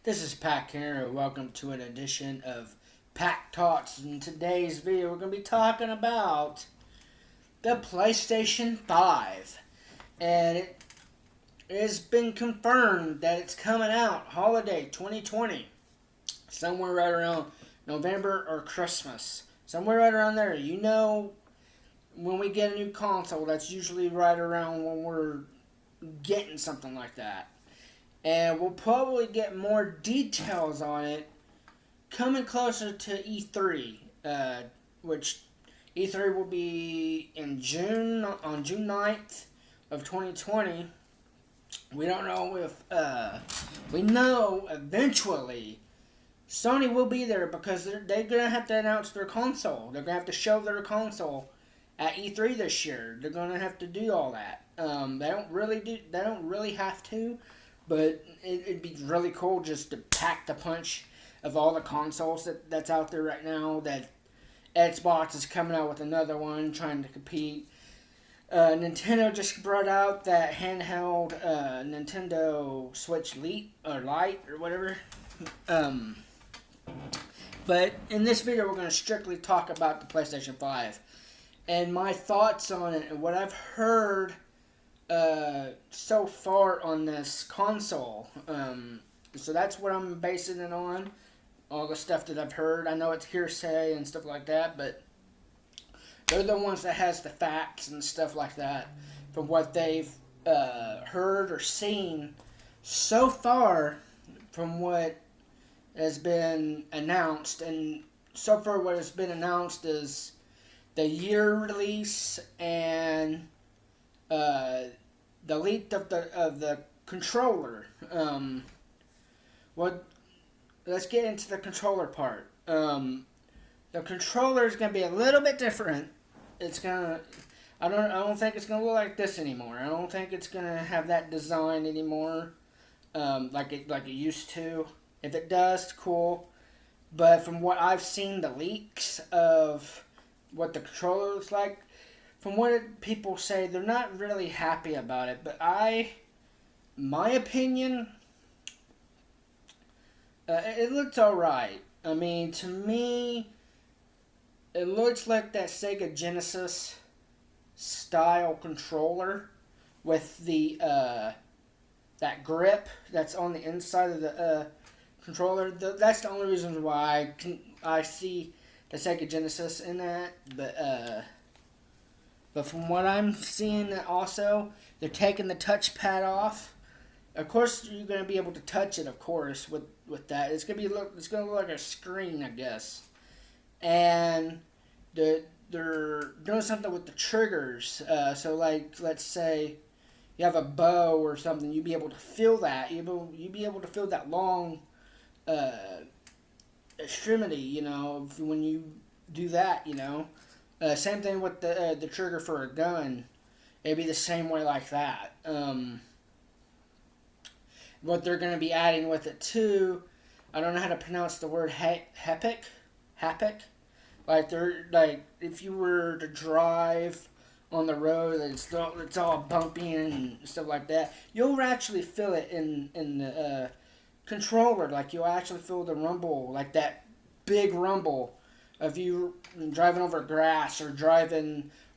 This is Pack here, and welcome to an edition of Pack Talks. In today's video, we're going to be talking about the PlayStation 5. And it has been confirmed that it's coming out holiday 2020, somewhere right around November or Christmas. Somewhere right around there. You know, when we get a new console, that's usually right around when we're getting something like that. And we'll probably get more details on it coming closer to E3, which E3 will be in June, on June 9th of 2020. We don't know if, we know eventually Sony will be there because they're going to have to announce their console. They're going to have to show their console at E3 this year. They're going to have to do all that. They don't really have to. But it'd be really cool just to pack the punch of all the consoles that's out there right now. That Xbox is coming out with another one, trying to compete. Nintendo just brought out that handheld Nintendo Switch Lite or whatever. But in this video, we're going to strictly talk about the PlayStation 5 and my thoughts on it and what I've heard so far on this console. So that's what I'm basing it on. All the stuff that I've heard. I know it's hearsay and stuff like that, but they're the ones that has the facts and stuff like that from what they've heard or seen so far from what has been announced. And so far what has been announced is the year release and the leak of the controller. Let's get into the controller part. The controller is going to be a little bit different. It's gonna. I don't think it's gonna look like this anymore. I don't think it's gonna have that design anymore, like it used to. If it does, cool. But from what I've seen, the leaks of what the controller looks like, from what people say, they're not really happy about it. But my opinion, it looks alright. I mean, to me, it looks like that Sega Genesis style controller with the that grip that's on the inside of the controller. That's the only reason why I see the Sega Genesis in that. But from what I'm seeing, also, they're taking the touchpad off. Of course, you're going to be able to touch it, of course, with that. It's going to look like a screen, I guess. And they're doing something with the triggers. So, like, let's say you have a bow or something, you'd be able to feel that. You'd be able to feel that long extremity, when you do that, Same thing with the trigger for a gun. It'd be the same way like that. What they're going to be adding with it too, I don't know how to pronounce the word haptic. Like if you were to drive on the road, it's all bumpy and stuff like that. You'll actually feel it in the controller. Like you'll actually feel the rumble, like that big rumble of you driving over grass or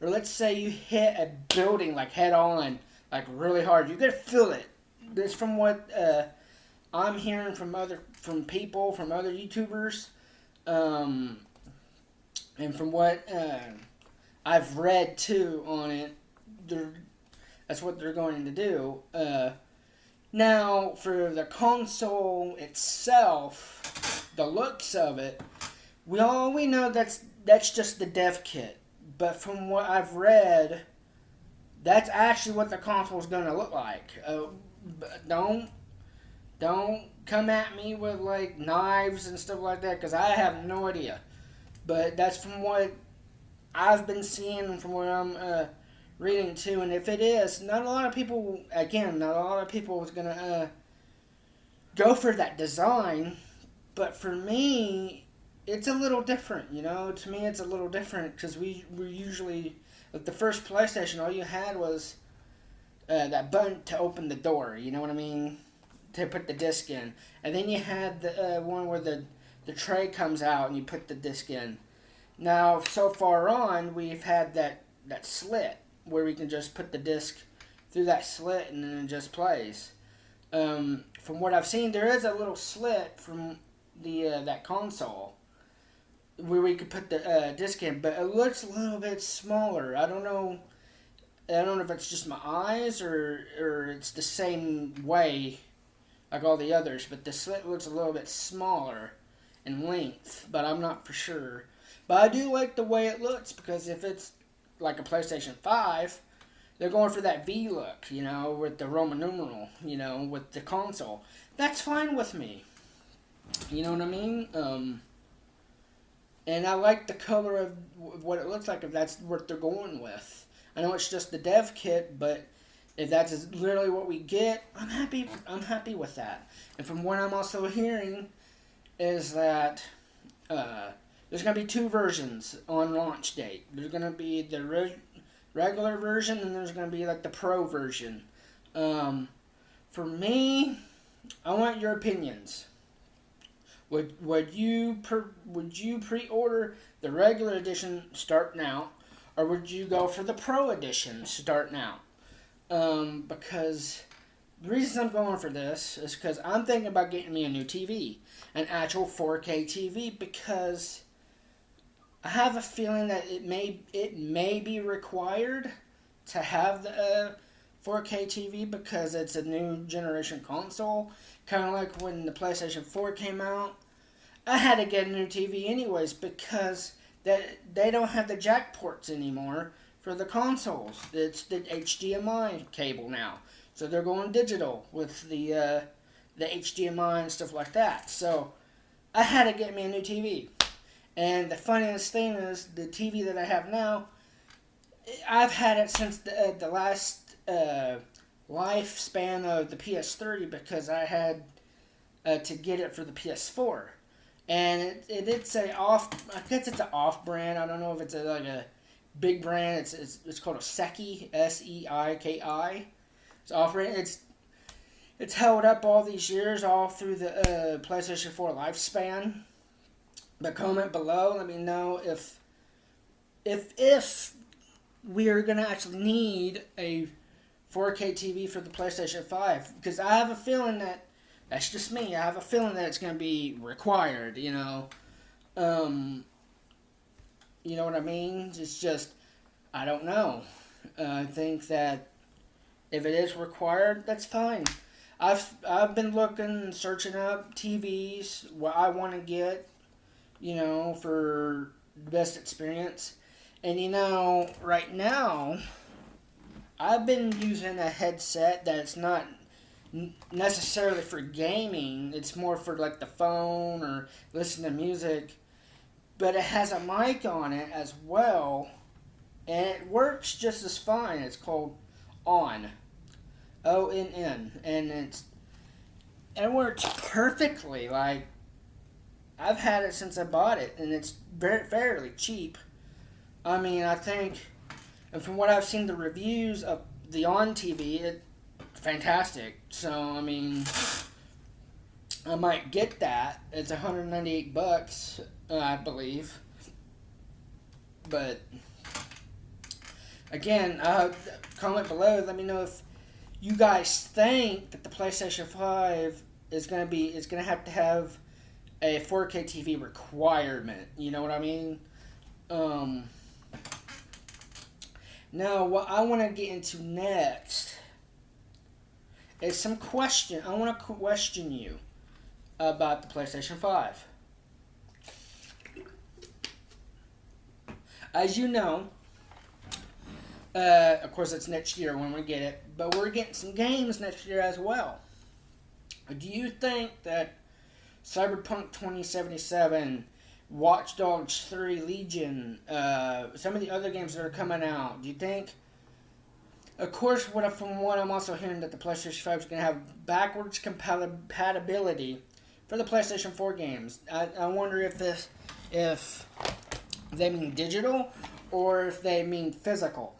let's say you hit a building like head on, like really hard. You're gonna feel it. This from what I'm hearing from other YouTubers, and from what I've read too on it. That's what they're going to do. Now for the console itself, the looks of it. We know that's just the dev kit, but from what I've read, that's actually what the console is going to look like. Don't come at me with like knives and stuff like that, because I have no idea. But that's from what I've been seeing, from what I'm reading too. And if it is, not a lot of people is going to go for that design. But for me, it's a little different, To me, it's a little different because we usually, like the first PlayStation, all you had was that button to open the door. You know what I mean? to put the disc in, and then you had the one where the tray comes out and you put the disc in. Now, so far on, we've had that slit where we can just put the disc through that slit and then it just plays. From what I've seen, there is a little slit from the that console where we could put the disc in, but it looks a little bit smaller. I don't know if it's just my eyes or it's the same way like all the others, but the slit looks a little bit smaller in length, but I'm not for sure. But I do like the way it looks, because if it's like a PlayStation 5, they're going for that V look, with the Roman numeral, with the console. That's fine with me. You know what I mean? And I like the color of what it looks like, if that's what they're going with. I know it's just the dev kit, but if that's literally what we get, I'm happy with that. And from what I'm also hearing is that there's going to be 2 versions on launch date. There's going to be the regular version, and there's going to be like the pro version. For me, I want your opinions. Would you pre-order the regular edition starting out, or would you go for the pro edition starting out? Because the reason I'm going for this is because I'm thinking about getting me a new TV, an actual 4K TV, because I have a feeling that it may be required to have the 4K TV, because it's a new generation console. Kind of like when the PlayStation 4 came out, I had to get a new TV anyways, because they don't have the jack ports anymore for the consoles. It's the HDMI cable now, so they're going digital with the HDMI and stuff like that. So I had to get me a new TV. And the funniest thing is, the TV that I have now, I've had it since the last lifespan of the PS3, because I had to get it for the PS4. And it's I guess it's an off brand. I don't know if it's like a big brand. It's called a Seiki, Seiki. It's off brand. It's held up all these years, all through the PlayStation 4 lifespan. But comment below, let me know if we are gonna actually need a 4K TV for the PlayStation 5, because I have a feeling that's just me. I have a feeling that it's gonna be required. You know what I mean? It's just, I don't know. I think that if it is required, that's fine. I've been looking, searching up TVs, what I want to get, for the best experience. And right now, I've been using a headset that's not necessarily for gaming. It's more for like the phone or listening to music. But it has a mic on it as well, and it works just as fine. It's called ONN, ONN, and it works perfectly. Like, I've had it since I bought it, and it's fairly cheap. I mean, I think, and from what I've seen the reviews of the ONN TV, it's fantastic. So, I mean, I might get that. It's $198, I believe. But again, comment below. Let me know if you guys think that the PlayStation 5 is gonna have to have a 4K TV requirement. You know what I mean? Now, what I want to get into next is some question. I want to question you about the PlayStation 5. As you know, of course it's next year when we get it, but we're getting some games next year as well. Do you think that Cyberpunk 2077, Watch Dogs 3 Legion, some of the other games that are coming out, do you think, of course, from what I'm also hearing, that the PlayStation 5 is going to have backwards compatibility for the PlayStation 4 games. I wonder if they mean digital or if they mean physical.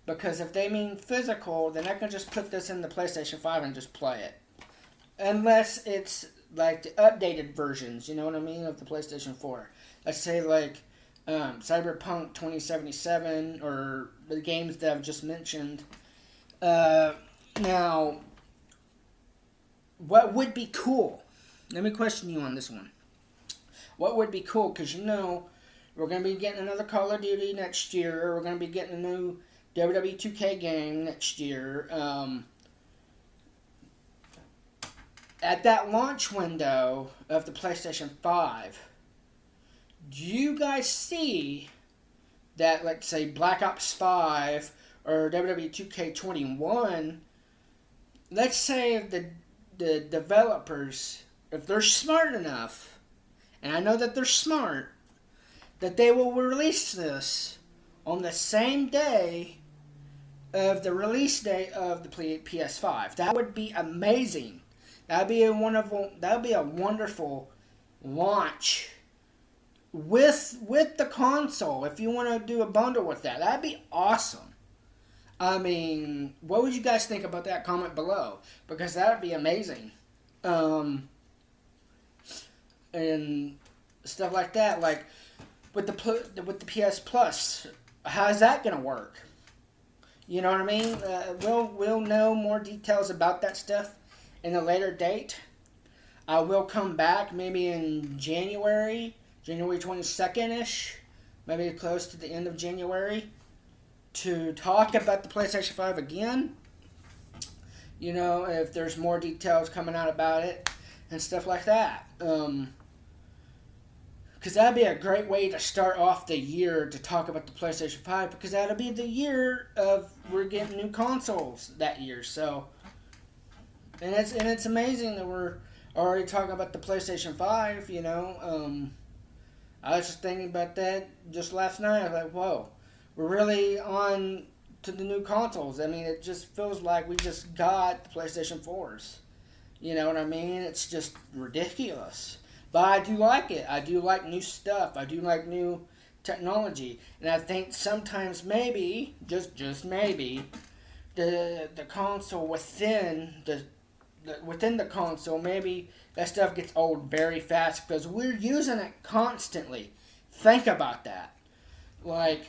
Because if they mean physical, then I can just put this in the PlayStation 5 and just play it. unless it's like the updated versions, you know what I mean, of the PlayStation 4. Let's say like Cyberpunk 2077 or the games that I've just mentioned. Now, what would be cool? Let me question you on this one. What would be cool? Because you know, we're going to be getting another Call of Duty next year. We're going to be getting a new WWE 2K game next year. At that launch window of the PlayStation 5, do you guys see that, let's say, Black Ops 5 or WWE 2K21, let's say if the developers, if they're smart enough, and I know that they're smart, that they will release this on the same day of the release date of the PS5. That would be amazing. That would be a wonderful launch with the console. If you want to do a bundle with that, that'd be awesome. I mean, what would you guys think about that? Comment below, because that would be amazing. And stuff like that, like with the PS Plus, how's that gonna work? You know what I mean? We'll know more details about that stuff in a later date. I will come back maybe in January 22nd-ish, maybe close to the end of January, to talk about the PlayStation 5 again. You know, if there's more details coming out about it and stuff like that. Because that'd be a great way to start off the year to talk about the PlayStation 5, because that'll be the year of we're getting new consoles that year. So, and it's amazing that we're already talking about the PlayStation 5. You know, I was just thinking about that just last night. I was like, whoa, we're really on to the new consoles. I mean, it just feels like we just got the PlayStation 4s. You know what I mean? It's just ridiculous. But I do like it. I do like new stuff. I do like new technology. And I think sometimes maybe, just maybe, the console within the console, maybe that stuff gets old very fast because we're using it constantly. Think about that. Like,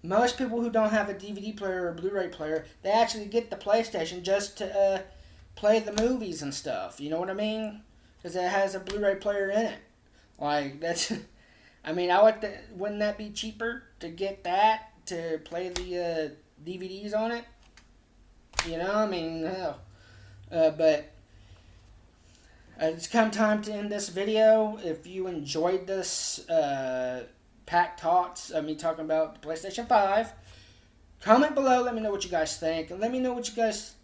most people who don't have a DVD player or a Blu-ray player, they actually get the PlayStation just to play the movies and stuff. You know what I mean? Because it has a Blu-ray player in it. Like, that's... I mean, wouldn't that be cheaper to get that, to play the DVDs on it? You know, I mean, hell. But it's come time to end this video. If you enjoyed this Pack Talks, me talking about the PlayStation 5, comment below, let me know what you guys think. And let me know what you guys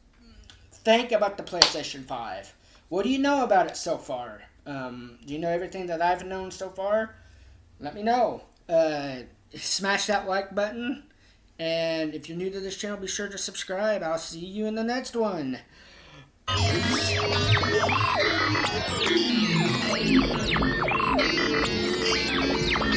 think about the PlayStation 5. What do you know about it so far? Do you know everything that I've known so far? Let me know. Smash that like button. And if you're new to this channel, be sure to subscribe. I'll see you in the next one. Peace.